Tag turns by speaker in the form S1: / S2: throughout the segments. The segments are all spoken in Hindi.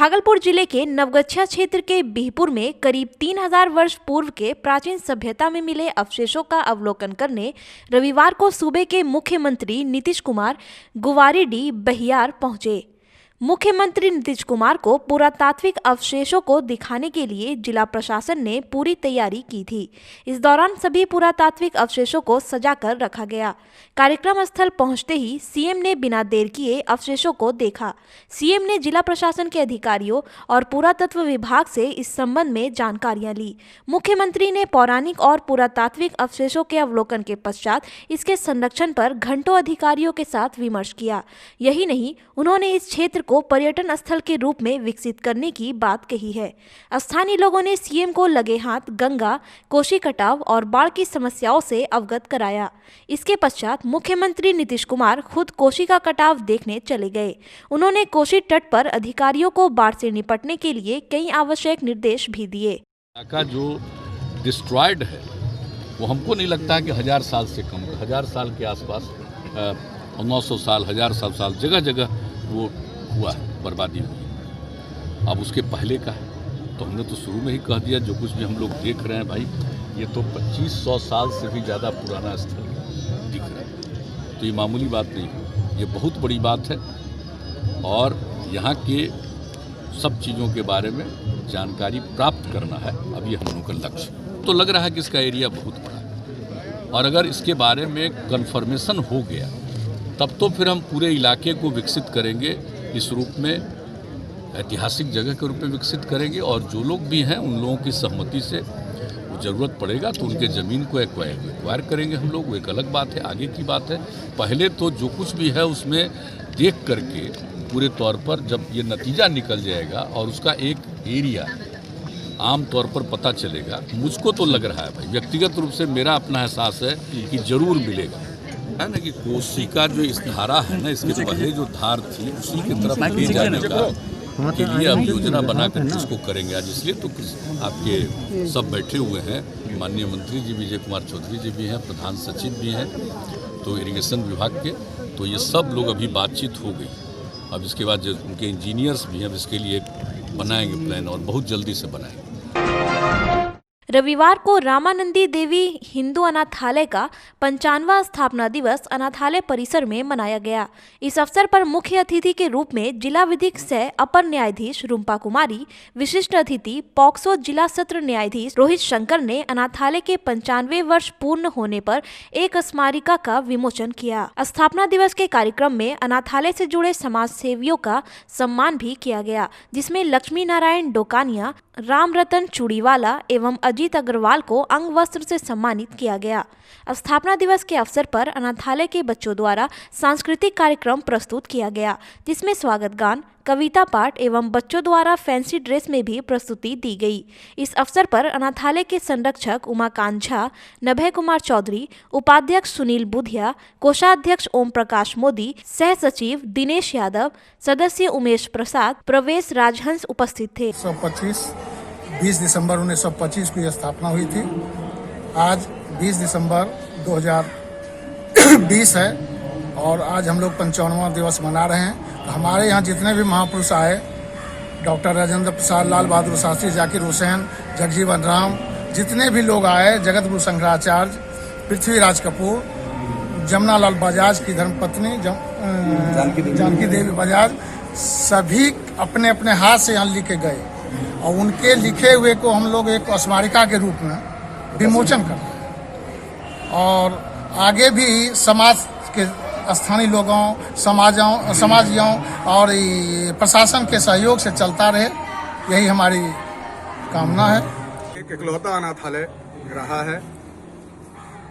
S1: भागलपुर जिले के नवगछिया क्षेत्र के बिहपुर में करीब 3000 वर्ष पूर्व के प्राचीन सभ्यता में मिले अवशेषों का अवलोकन करने रविवार को सूबे के मुख्यमंत्री नीतीश कुमार गुवारीडीह बहियार पहुंचे। मुख्यमंत्री नीतीश कुमार को पुरातात्विक अवशेषों को दिखाने के लिए जिला प्रशासन ने पूरी तैयारी की थी। इस दौरान सभी पुरातात्विक अवशेषों को सजाकर रखा गया। कार्यक्रम स्थल पहुंचते ही सीएम ने बिना देर किए अवशेषों को देखा। सीएम ने जिला प्रशासन के अधिकारियों और पुरातत्व विभाग से इस संबंध में जानकारियां ली। मुख्यमंत्री ने पौराणिक और पुरातात्विक अवशेषों के अवलोकन के पश्चात इसके संरक्षण पर घंटों अधिकारियों के साथ विमर्श किया। यही नहीं, उन्होंने इस क्षेत्र को पर्यटन स्थल के रूप में विकसित करने की बात कही है। स्थानीय लोगों ने सीएम को लगे हाथ गंगा, कोसी कटाव और बाढ़ की समस्याओं से अवगत कराया। इसके पश्चात मुख्यमंत्री नीतीश कुमार खुद कोसी का कटाव देखने चले गए। उन्होंने कोसी तट पर अधिकारियों को बाढ़ से निपटने के लिए कई आवश्यक निर्देश भी दिए।
S2: का जो डिस्ट्रॉयड है वो हमको नहीं लगता है कि 1000 साल से कम, 1000 साल के आसपास, 900 साल, 1000 साल जगह जगह वो हुआ है, बर्बादी हुई। अब उसके पहले का है तो हमने तो शुरू में ही कह दिया, जो कुछ भी हम लोग देख रहे हैं भाई, ये तो 2500 साल से भी ज़्यादा पुराना स्थल दिख रहा है। तो ये मामूली बात नहीं है, ये बहुत बड़ी बात है। और यहाँ के सब चीज़ों के बारे में जानकारी प्राप्त करना है अभी हम लोगों का लक्ष्य। तो लग रहा है कि इसका एरिया बहुत बड़ा है और अगर इसके बारे में कन्फर्मेशन हो गया तब तो फिर हम पूरे इलाके को विकसित करेंगे, इस रूप में ऐतिहासिक जगह के रूप में विकसित करेंगे। और जो लोग भी हैं उन लोगों की सहमति से वो ज़रूरत पड़ेगा तो उनके ज़मीन को एक्वायर करेंगे हम लोग, वो एक अलग बात है, आगे की बात है। पहले तो जो कुछ भी है उसमें देख करके पूरे तौर पर जब ये नतीजा निकल जाएगा और उसका एक एरिया आम तौर पर पता चलेगा, मुझको तो लग रहा है भाई, व्यक्तिगत रूप से मेरा अपना एहसास है कि ज़रूर मिलेगा, है ना, कि कोसी का जो इस धारा है ना, इसके पहले जो धार थी उसी की तरफ ले जाने का के लिए अब योजना बनाकर इसको करेंगे आज। इसलिए तो आपके सब बैठे हुए हैं, माननीय मंत्री जी विजय कुमार चौधरी जी भी हैं, प्रधान सचिव भी हैं, तो इरिगेशन विभाग के, तो ये सब लोग अभी बातचीत हो गई। अब इसके बाद जो उनके इंजीनियर्स भी हैं, अब इसके लिए बनाएंगे प्लान और बहुत जल्दी से बनाएंगे।
S1: रविवार को रामानंदी देवी हिंदू अनाथालय का 95वां स्थापना दिवस अनाथालय परिसर में मनाया गया। इस अवसर पर मुख्य अतिथि के रूप में जिला विधिक सह अपर न्यायाधीश रूपा कुमारी, विशिष्ट अतिथि पॉक्सो जिला सत्र न्यायाधीश रोहित शंकर ने अनाथालय के 95वें वर्ष पूर्ण होने पर एक स्मारिका का विमोचन किया। स्थापना दिवस के कार्यक्रम में अनाथालय से जुड़े समाज सेवियों का सम्मान भी किया गया, जिसमें लक्ष्मी नारायण डोकानिया, राम रतन चूड़ीवाला एवं अजीत अग्रवाल को अंग वस्त्र से सम्मानित किया गया। स्थापना दिवस के अवसर पर अनाथालय के बच्चों द्वारा सांस्कृतिक कार्यक्रम प्रस्तुत किया गया, जिसमें स्वागत गान, कविता पाठ एवं बच्चों द्वारा फैंसी ड्रेस में भी प्रस्तुति दी गई। इस अवसर पर अनाथालय के संरक्षक उमाकांत झा, नभय कुमार चौधरी, उपाध्यक्ष सुनील बुधिया, कोषाध्यक्ष ओम प्रकाश मोदी, सह सचिव दिनेश यादव, सदस्य उमेश प्रसाद, प्रवेश राजहंस उपस्थित थे।
S3: 20 दिसंबर 1925 को यह स्थापना हुई थी। आज 20 दिसंबर 2020 है और आज हम लोग 55वां दिवस मना रहे हैं। तो हमारे यहाँ जितने भी महापुरुष आए, डॉक्टर राजेंद्र प्रसाद, लाल बहादुर शास्त्री, जाकिर हुसैन, जगजीवन राम, जितने भी लोग आए, जगत गुरु शंकराचार्य, पृथ्वीराज कपूर, जमुना लाल बजाज की धर्मपत्नी जानकी देवी बजाज, सभी अपने अपने हाथ से यहाँ लिखे गए और उनके लिखे हुए को हम लोग एक स्मारिका के रूप में विमोचन करते हैं। और आगे भी समाज के स्थानीय लोगों, समाजियों और प्रशासन के सहयोग से चलता रहे, यही हमारी कामना है।
S4: एक इकलौता अनाथालय रहा है।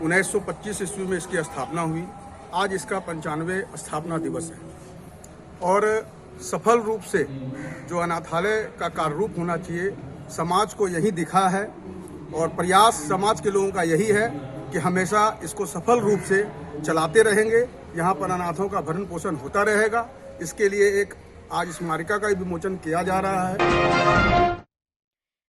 S4: 1925 ईस्वी में इसकी स्थापना हुई। आज इसका 95वें स्थापना दिवस है और सफल रूप से जो अनाथालय का कार्य रूप होना चाहिए, समाज को यही दिखा है और प्रयास समाज के लोगों का यही है कि हमेशा इसको सफल रूप से चलाते रहेंगे। यहाँ पर अनाथों का भरण पोषण होता रहेगा। इसके लिए एक आज स्मारिका का विमोचन किया जा रहा है।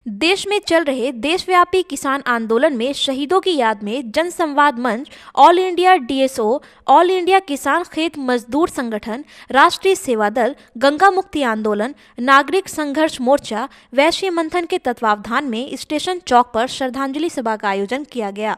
S1: देश में चल रहे देशव्यापी किसान आंदोलन में शहीदों की याद में जनसंवाद मंच, all India DSO, all India किसान खेत मजदूर संगठन, राष्ट्रीय सेवा दल, गंगा मुक्ति आंदोलन, नागरिक संघर्ष मोर्चा, वैश्य मंथन के तत्वावधान में स्टेशन चौक पर श्रद्धांजलि सभा का आयोजन किया गया।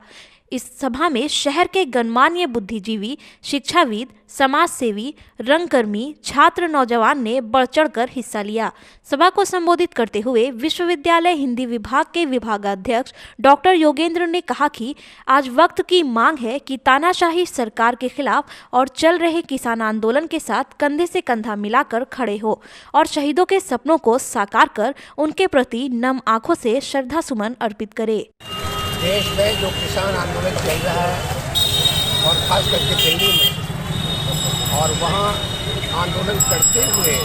S1: इस सभा में शहर के गणमान्य बुद्धिजीवी, शिक्षाविद, समाज सेवी, रंगकर्मी, छात्र, नौजवान ने बढ़ चढ़कर हिस्सा लिया। सभा को संबोधित करते हुए विश्वविद्यालय हिंदी विभाग के विभागाध्यक्ष डॉक्टर योगेंद्र ने कहा कि आज वक्त की मांग है कि तानाशाही सरकार के खिलाफ और चल रहे किसान आंदोलन के साथ कंधे से कंधा मिलाकर खड़े हो और शहीदों के सपनों को साकार कर उनके प्रति नम आंखों से श्रद्धा सुमन अर्पित करे।
S5: देश में जो किसान आंदोलन चल रहा है और खास करके दिल्ली में, और वहाँ आंदोलन करते हुए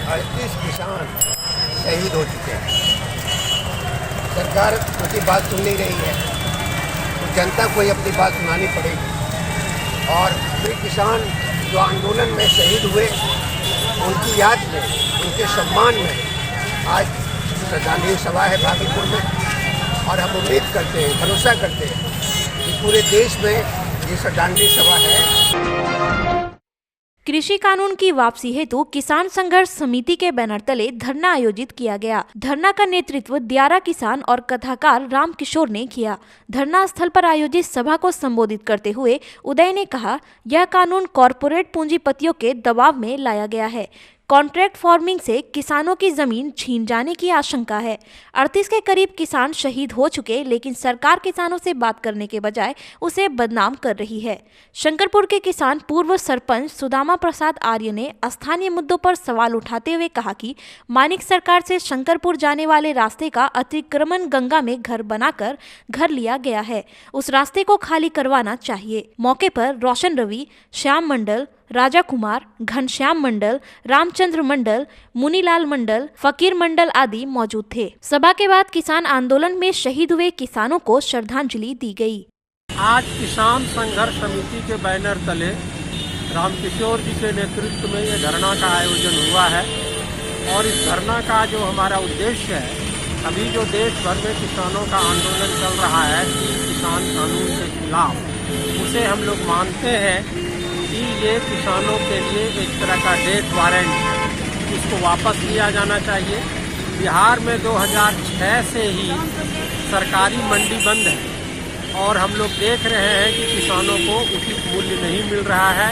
S5: 38 किसान शहीद हो चुके हैं। सरकार उनकी बात सुन नहीं रही है, तो जनता को ही अपनी बात सुनानी पड़ेगी। और वे किसान जो आंदोलन में शहीद हुए, उनकी याद में, उनके सम्मान में आज श्रद्धांजलि सभा है भागलपुर में। और हम उम्मीद करते हैं, भरोसा करते हैं कि पूरे देश में ये श्रद्धांजलि सभा है।
S1: कृषि कानून की वापसी हेतु किसान संघर्ष समिति के बैनर तले धरना आयोजित किया गया। धरना का नेतृत्व दियारा किसान और कथाकार राम किशोर ने किया। धरना स्थल पर आयोजित सभा को संबोधित करते हुए उदय ने कहा, यह कानून कॉरपोरेट पूंजीपतियों के दबाव में लाया गया है। कॉन्ट्रैक्ट फार्मिंग से किसानों की जमीन छीन जाने की आशंका है। 38 के करीब किसान शहीद हो चुके, लेकिन सरकार किसानों से बात करने के बजाय उसे बदनाम कर रही है। शंकरपुर के किसान पूर्व सरपंच सुदामा प्रसाद आर्य ने स्थानीय मुद्दों पर सवाल उठाते हुए कहा कि मानिक सरकार से शंकरपुर जाने वाले रास्ते का अतिक्रमण गंगा में घर बनाकर घर लिया गया है, उस रास्ते को खाली करवाना चाहिए। मौके पर रोशन रवि, श्याम मंडल, राजा कुमार, घनश्याम मंडल, रामचंद्र मंडल, मुनीलाल मंडल, फकीर मंडल आदि मौजूद थे। सभा के बाद किसान आंदोलन में शहीद हुए किसानों को श्रद्धांजलि दी गई।
S6: आज किसान संघर्ष समिति के बैनर तले रामकिशोर जी के नेतृत्व में ये धरना का आयोजन हुआ है। और इस धरना का जो हमारा उद्देश्य है, अभी जो देश भर में किसानों का आंदोलन चल रहा है किसान कानून के खिलाफ, उसे हम लोग मानते हैं कि ये किसानों के लिए एक तरह का डेथ वारंट है, इसको वापस लिया जाना चाहिए। बिहार में 2006 से ही सरकारी मंडी बंद है और हम लोग देख रहे हैं कि किसानों को उचित मूल्य नहीं मिल रहा है।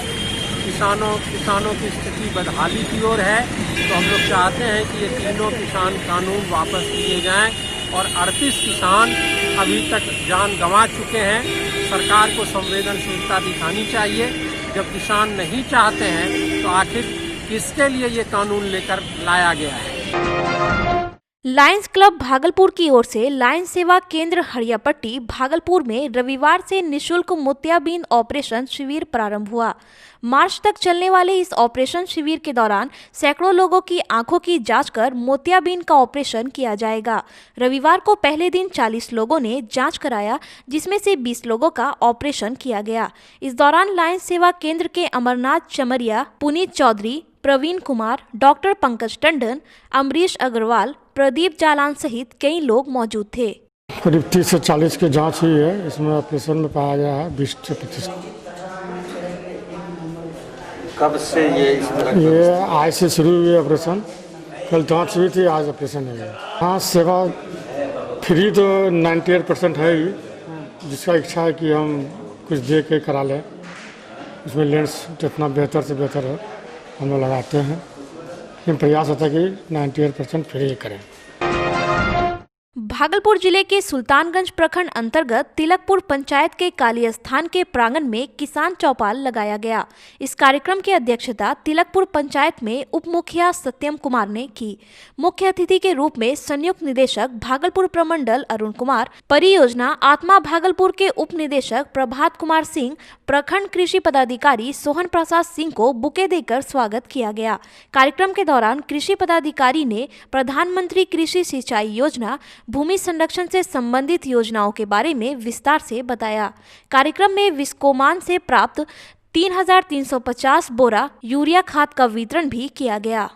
S6: किसानों की स्थिति बदहाली की ओर है। तो हम लोग चाहते हैं कि ये तीनों किसान कानून वापस लिए जाएं। और 38 किसान अभी तक जान गंवा चुके हैं। सरकार को संवेदनशीलता दिखानी चाहिए। जब किसान नहीं चाहते हैं तो आखिर किसके लिए ये कानून लेकर लाया गया है।
S1: लायंस क्लब भागलपुर की ओर से लायंस सेवा केंद्र हरियापट्टी भागलपुर में रविवार से निशुल्क मोतियाबिंद ऑपरेशन शिविर प्रारंभ हुआ। मार्च तक चलने वाले इस ऑपरेशन शिविर के दौरान सैकड़ों लोगों की आंखों की जांच कर मोतियाबिंद का ऑपरेशन किया जाएगा। रविवार को पहले दिन 40 लोगों ने जांच कराया, जिसमें से 20 लोगों का ऑपरेशन किया गया। इस दौरान लायंस सेवा केंद्र के अमरनाथ चमरिया, पुनीत चौधरी, प्रवीण कुमार, डॉक्टर पंकज टंडन, अमरीश अग्रवाल, प्रदीप जालान सहित कई लोग मौजूद थे।
S7: करीब 30 से 40 की जांच हुई है। इसमें ऑपरेशन में पाया गया है 20 से 25।
S5: कब से
S7: ये आज से शुरू हुई ऑपरेशन। कल जांच हुई थी, आज ऑपरेशन है। हाँ, सेवा फ्री तो 98% है ही। जिसका इच्छा है कि हम कुछ दे के करा लें, उसमें लेंस जितना बेहतर से बेहतर है हम लोग लगाते हैं। लेकिन प्रयास होता है कि 98% फ्री करें।
S1: भागलपुर जिले के सुल्तानगंज प्रखंड अंतर्गत तिलकपुर पंचायत के काली स्थान के प्रांगण में किसान चौपाल लगाया गया। इस कार्यक्रम की अध्यक्षता तिलकपुर पंचायत में उप मुखिया सत्यम कुमार ने की। मुख्य अतिथि के रूप में संयुक्त निदेशक भागलपुर प्रमंडल अरुण कुमार, परियोजना आत्मा भागलपुर के उप निदेशक प्रभात कुमार सिंह, प्रखंड कृषि पदाधिकारी सोहन प्रसाद सिंह को बुके देकर स्वागत किया गया। कार्यक्रम के दौरान कृषि पदाधिकारी ने प्रधानमंत्री कृषि सिंचाई योजना, भूमि संरक्षण से संबंधित योजनाओं के बारे में विस्तार से बताया। कार्यक्रम में विस्कोमान से प्राप्त 3,350 बोरा यूरिया खाद का वितरण भी किया गया।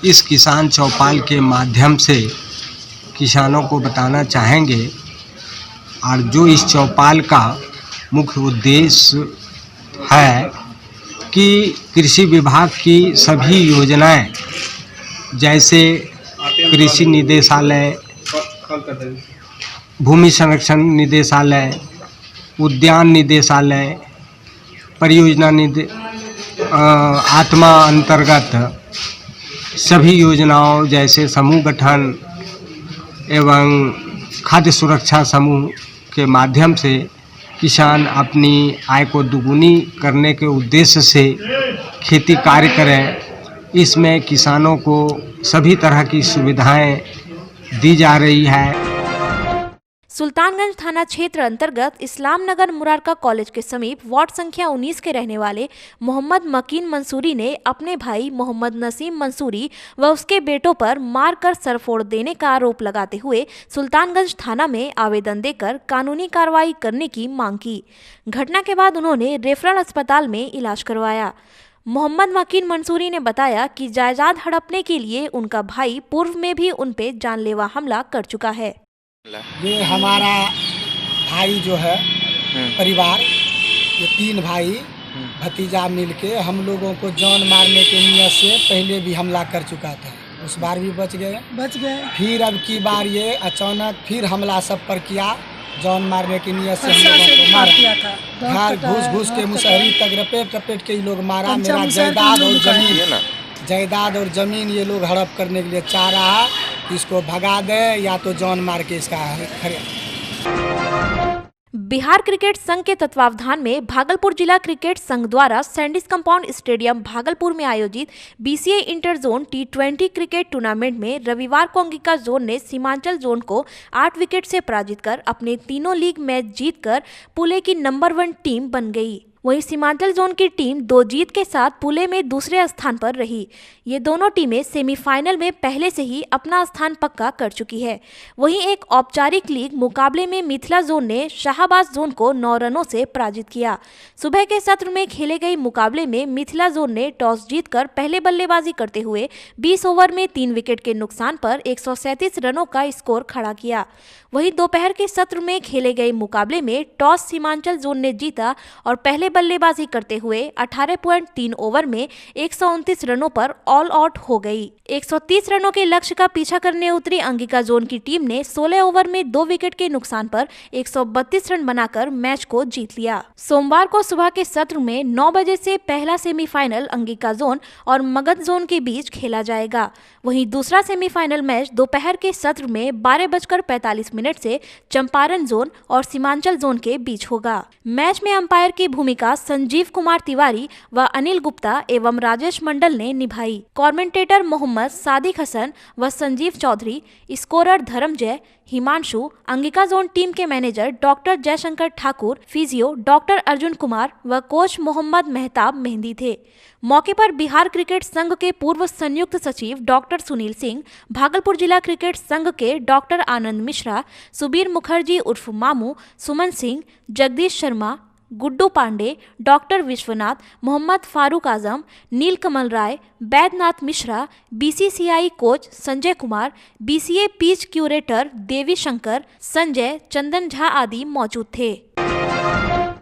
S8: इस किसान चौपाल के माध्यम से
S5: किसानों को बताना चाहेंगे और जो इस चौपाल का मुख्य उद्देश्य है कि कृषि विभाग की सभी योजनाएं जैसे कृषि निदेशालय, भूमि संरक्षण निदेशालय, उद्यान निदेशालय, परियोजना आत्मा अंतर्गत सभी योजनाओं जैसे समूह गठन एवं खाद्य सुरक्षा समूह के माध्यम से किसान अपनी आय को दुगुनी करने के उद्देश्य से खेती कार्य करें। इसमें किसानों को सभी तरह की सुविधाएं दी जा रही है।
S1: सुल्तानगंज थाना क्षेत्र अंतर्गत इस्लाम नगर मुरारका कॉलेज के समीप वार्ड संख्या 19 के रहने वाले मोहम्मद मकीन मंसूरी ने अपने भाई मोहम्मद नसीम मंसूरी व उसके बेटों पर मारकर सरफोड़ देने का आरोप लगाते हुए सुल्तानगंज थाना में आवेदन देकर कानूनी कार्रवाई करने की मांग की। घटना के बाद उन्होंने रेफरल अस्पताल में इलाज करवाया। मोहम्मद मकीन मंसूरी ने बताया कि जायदाद हड़पने के लिए उनका भाई पूर्व में भी उन पे जानलेवा हमला कर चुका है।
S8: ये हमारा भाई जो है परिवार, ये 3 भाई भतीजा मिलके हम लोगों को जान मारने के नियत से पहले भी हमला कर चुका था। उस बार भी बच गए। फिर अब की बार ये अचानक फिर हमला सब पर किया, जान मारने की नियत से हम लोगों को मारा। घर घुस के मुसहरी तक रपेट के ये लोग मारा। मेरा जायदाद और जमीन ये लोग हड़प करने के लिए चाह रहा है। इसको भगा दे या तो जान मार के इसका
S1: बिहार क्रिकेट संघ के तत्वावधान में भागलपुर जिला क्रिकेट संघ द्वारा सैंडिस कंपाउंड स्टेडियम भागलपुर में आयोजित BCI inter zone T20 cricket tournament में रविवार को अंगिका जोन ने सीमांचल जोन को 8 विकेट से पराजित कर अपने तीनों लीग मैच जीतकर पुले की नंबर 1 टीम बन गई। वहीं सीमांचल जोन की टीम 2 जीत के साथ पुले में दूसरे स्थान पर रही। ये दोनों टीमें सेमीफाइनल में पहले से ही अपना स्थान पक्का कर चुकी है। वहीं एक औपचारिक लीग मुकाबले में मिथिला जोन ने शाहबाज जोन को 9 रनों से पराजित किया। सुबह के सत्र में खेले गए मुकाबले में मिथिला जोन ने टॉस जीतकर पहले बल्लेबाजी करते हुए 20 ओवर में 3 विकेट के नुकसान पर 137 रनों का स्कोर खड़ा किया। वहीं दोपहर के सत्र में खेले गए मुकाबले में टॉस सीमांचल जोन ने जीता और पहले बल्लेबाजी करते हुए 18.3 ओवर में 129 रनों पर ऑल आउट हो गई। 130 रनों के लक्ष्य का पीछा करने उतरी अंगिका जोन की टीम ने 16 ओवर में 2 विकेट के नुकसान पर 132 रन बनाकर मैच को जीत लिया। सोमवार को सुबह के सत्र में 9 बजे से पहला सेमीफाइनल अंगिका जोन और मगध जोन के बीच खेला जाएगा। वहीं दूसरा सेमीफाइनल मैच दोपहर के सत्र में 12:45 से चंपारण जोन और सीमांचल जोन के बीच होगा। मैच में अंपायर की भूमिका संजीव कुमार तिवारी व अनिल गुप्ता एवं राजेश मंडल ने निभाई। कमेंटेटर मोहम्मद सादिक हसन व Sanjeev Chaudhary, scorer Dharmajay, Himanshu, Angika zone team के manager doctor Jaishankar Thakur, physio doctor Arjun Kumar व कोच मोहम्मद मेहताब मेहंदी थे। मौके पर बिहार क्रिकेट संघ के पूर्व संयुक्त सचिव डॉक्टर सुनील सिंह, भागलपुर जिला क्रिकेट संघ के डॉक्टर आनंद मिश्रा, सुबीर मुखर्जी उर्फ Mamu, Suman Singh, Jagdish Sharma, Guddu Pandey, doctor Vishwanath, Mohammad Farooq Azam, Neelkamal Rai, Baidyanath Mishra, BCCI coach Sanjay Kumar, BCA pitch curator Devi Shankar, Sanjay, Chandan Jha आदि मौजूद थे।